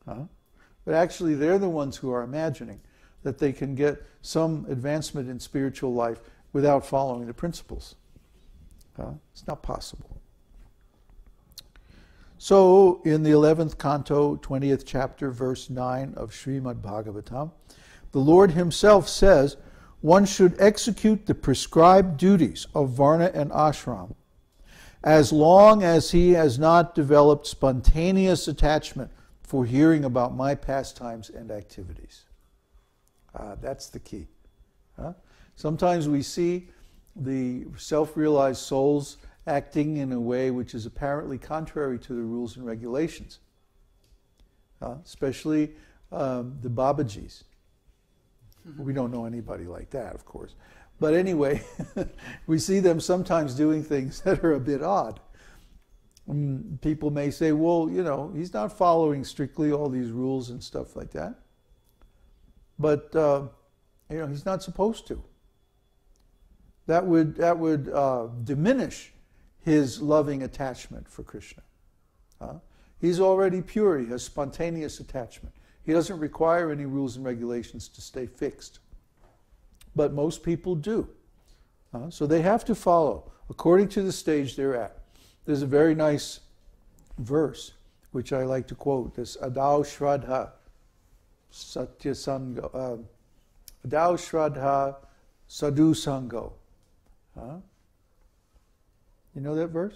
Huh? But actually, they're the ones who are imagining that they can get some advancement in spiritual life without following the principles. It's not possible. So, in the 11th canto, 20th chapter, verse 9 of Srimad Bhagavatam, the Lord himself says, one should execute the prescribed duties of Varna and Ashram as long as he has not developed spontaneous attachment for hearing about my pastimes and activities. That's the key. Sometimes we see the self-realized souls acting in a way which is apparently contrary to the rules and regulations, especially the Babajis. We don't know anybody like that, of course. But anyway, we see them sometimes doing things that are a bit odd. People may say, well, you know, he's not following strictly all these rules and stuff like that. But, you know, he's not supposed to. That would diminish his loving attachment for Krishna. He's already pure. He has spontaneous attachment. He doesn't require any rules and regulations to stay fixed. But most people do. So they have to follow according to the stage they're at. There's a very nice verse which I like to quote, this Adau Shraddha Satya Sango, Adau Shraddha Sadhu Sango. You know that verse?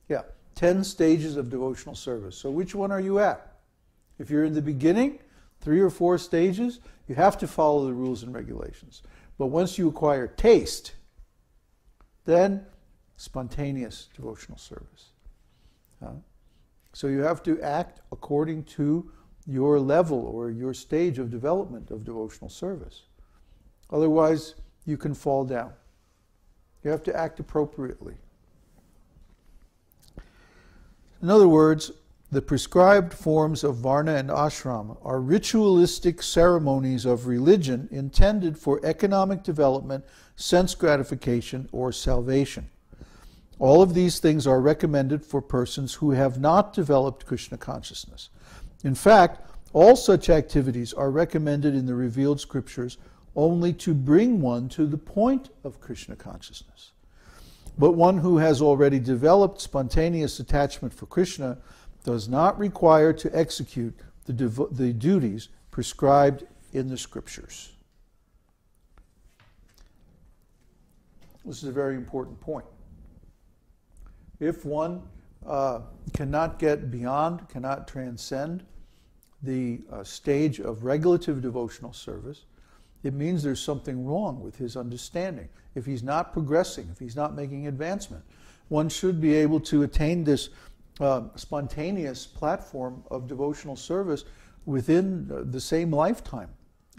Yeah. 10 stages of devotional service. So which one are you at? If you're in the beginning, 3 or 4 stages, you have to follow the rules and regulations. But once you acquire taste, then spontaneous devotional service. So you have to act according to your level or your stage of development of devotional service. Otherwise, you can fall down. You have to act appropriately. In other words, the prescribed forms of Varna and Ashram are ritualistic ceremonies of religion intended for economic development, sense gratification, or salvation. All of these things are recommended for persons who have not developed Krishna consciousness. In fact, all such activities are recommended in the revealed scriptures only to bring one to the point of Krishna consciousness. But one who has already developed spontaneous attachment for Krishna does not require to execute the duties prescribed in the scriptures. This is a very important point. If one cannot get beyond, cannot transcend the stage of regulative devotional service, it means there's something wrong with his understanding. If he's not progressing, if he's not making advancement, one should be able to attain this spontaneous platform of devotional service within the same lifetime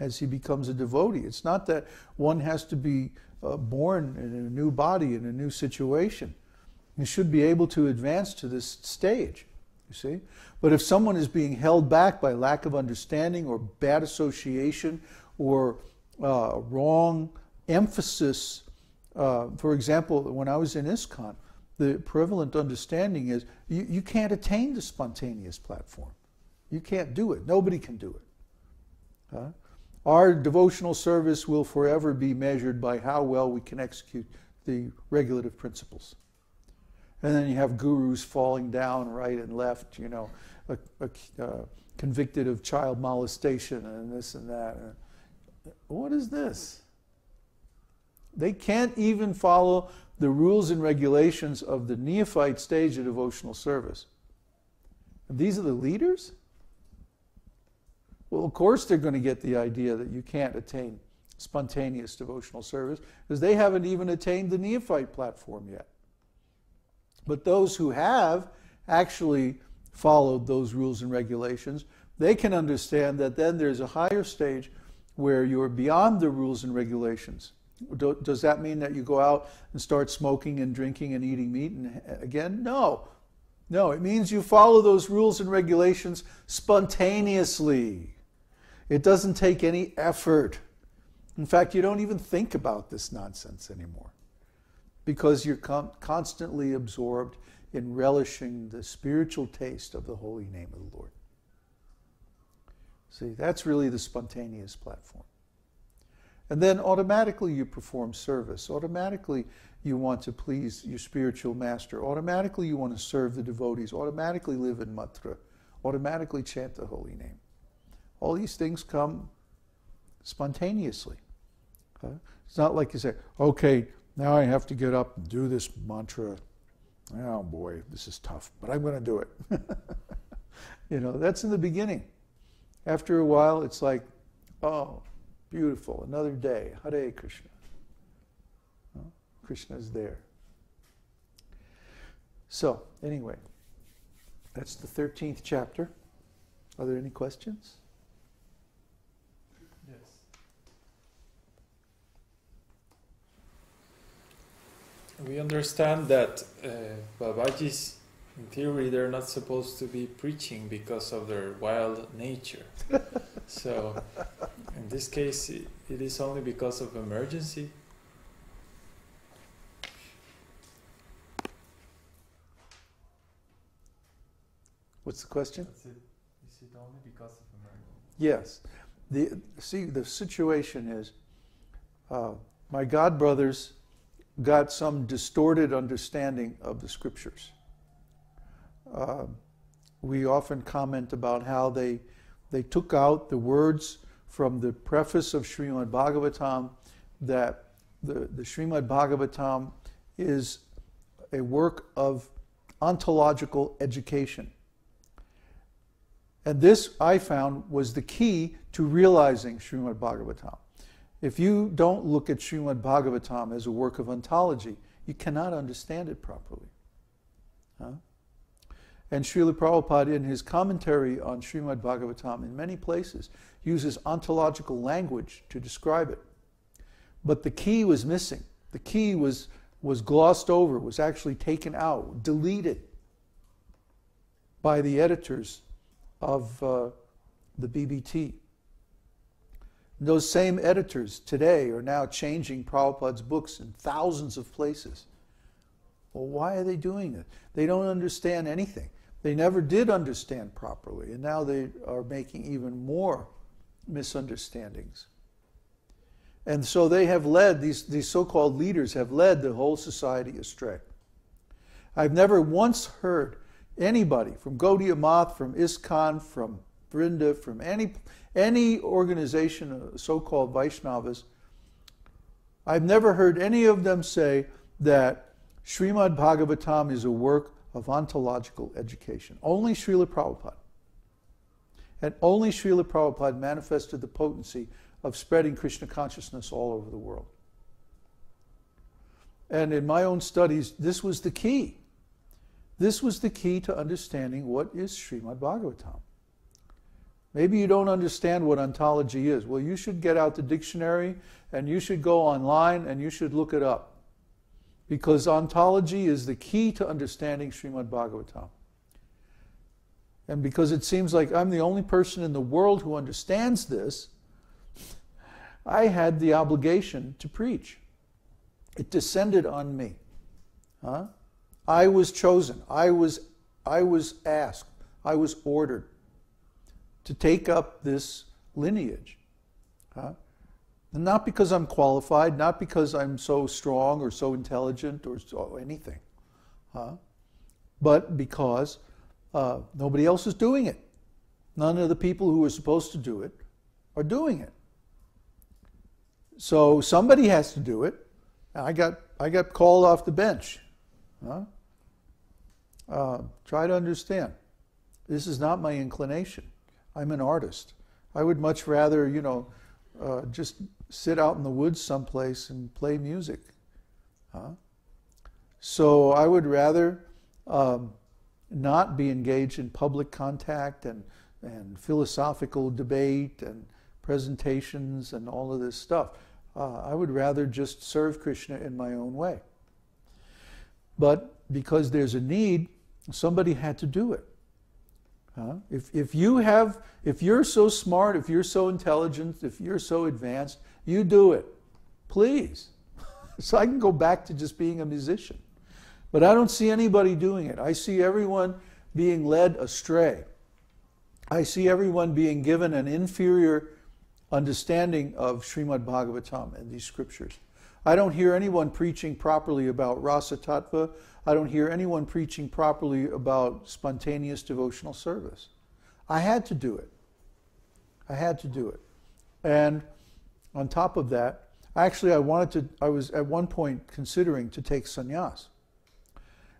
as he becomes a devotee. It's not that one has to be born in a new body, in a new situation. He should be able to advance to this stage, you see. But if someone is being held back by lack of understanding or bad association or wrong emphasis, for example, when I was in ISKCON, the prevalent understanding is you can't attain the spontaneous platform. You can't do it. Nobody can do it. Our devotional service will forever be measured by how well we can execute the regulative principles. And then you have gurus falling down right and left, you know, convicted of child molestation and this and that. What is this? They can't even follow the rules and regulations of the neophyte stage of devotional service. And these are the leaders? Well, of course they're going to get the idea that you can't attain spontaneous devotional service because they haven't even attained the neophyte platform yet. But those who have actually followed those rules and regulations, they can understand that then there's a higher stage where you're beyond the rules and regulations. Does that mean that you go out and start smoking and drinking and eating meat again? No. No, it means you follow those rules and regulations spontaneously. It doesn't take any effort. In fact, you don't even think about this nonsense anymore because you're constantly absorbed in relishing the spiritual taste of the holy name of the Lord. See, that's really the spontaneous platform. And then automatically you perform service. Automatically you want to please your spiritual master. Automatically you want to serve the devotees. Automatically live in matra. Automatically chant the holy name. All these things come spontaneously. It's not like you say, okay, now I have to get up and do this mantra. Oh boy, this is tough, but I'm going to do it. That's in the beginning. After a while, it's like, oh, beautiful, another day, Hare Krishna. Krishna is there. So, anyway, that's the 13th chapter. Are there any questions? Yes. We understand that Babajis, in theory, they're not supposed to be preaching because of their wild nature. So, in this case, it is only because of emergency. What's the question? That's it. Is it only because of emergency? Yes. The situation is, my godbrothers got some distorted understanding of the scriptures. We often comment about how they took out the words from the preface of Srimad Bhagavatam, that the Srimad Bhagavatam is a work of ontological education. And this, I found, was the key to realizing Srimad Bhagavatam. If you don't look at Srimad Bhagavatam as a work of ontology, you cannot understand it properly. And Srila Prabhupada, in his commentary on Srimad Bhagavatam, in many places, uses ontological language to describe it. But the key was missing. The key was glossed over, was actually taken out, deleted by the editors of the BBT. Those same editors today are now changing Prabhupada's books in thousands of places. Well, why are they doing it? They don't understand anything. They never did understand properly, and now they are making even more misunderstandings. And so they have led, these so-called leaders have led the whole society astray. I've never once heard anybody from Gaudiya Math, from ISKCON, from Vrinda, from any organization, so-called Vaishnavas, I've never heard any of them say that Srimad Bhagavatam is a work of ontological education. Only Srila Prabhupada. And only Srila Prabhupada manifested the potency of spreading Krishna consciousness all over the world. And in my own studies, this was the key. This was the key to understanding what is Srimad Bhagavatam. Maybe you don't understand what ontology is. Well, you should get out the dictionary and you should go online and you should look it up. Because ontology is the key to understanding Srimad Bhagavatam. And because it seems like I'm the only person in the world who understands this, I had the obligation to preach. It descended on me. I was chosen. I was asked. I was ordered to take up this lineage. And not because I'm qualified, not because I'm so strong or so intelligent or so anything, but because nobody else is doing it. None of the people who are supposed to do it are doing it. So somebody has to do it. I got called off the bench. Try to understand. This is not my inclination. I'm an artist. I would much rather, just sit out in the woods someplace and play music. So I would rather not be engaged in public contact and philosophical debate and presentations and all of this stuff. I would rather just serve Krishna in my own way. But because there's a need, somebody had to do it. If you're so smart, if you're so intelligent, if you're so advanced, you do it. Please. So I can go back to just being a musician. But I don't see anybody doing it. I see everyone being led astray. I see everyone being given an inferior understanding of Srimad Bhagavatam and these scriptures. I don't hear anyone preaching properly about Rasa Tattva. I don't hear anyone preaching properly about spontaneous devotional service. I had to do it. I had to do it. And on top of that, actually I was at one point considering to take sannyas.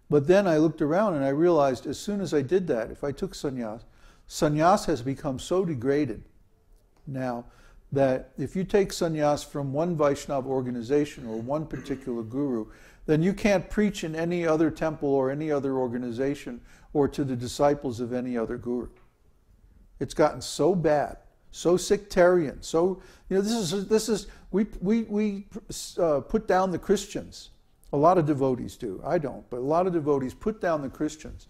But then I looked around and I realized as soon as I did that, if I took sannyas, sannyas has become so degraded now that if you take sannyas from one Vaishnava organization or one particular guru, then you can't preach in any other temple or any other organization or to the disciples of any other guru. It's gotten so bad, so sectarian, so, we put down the Christians. A lot of devotees do. I don't, but a lot of devotees put down the Christians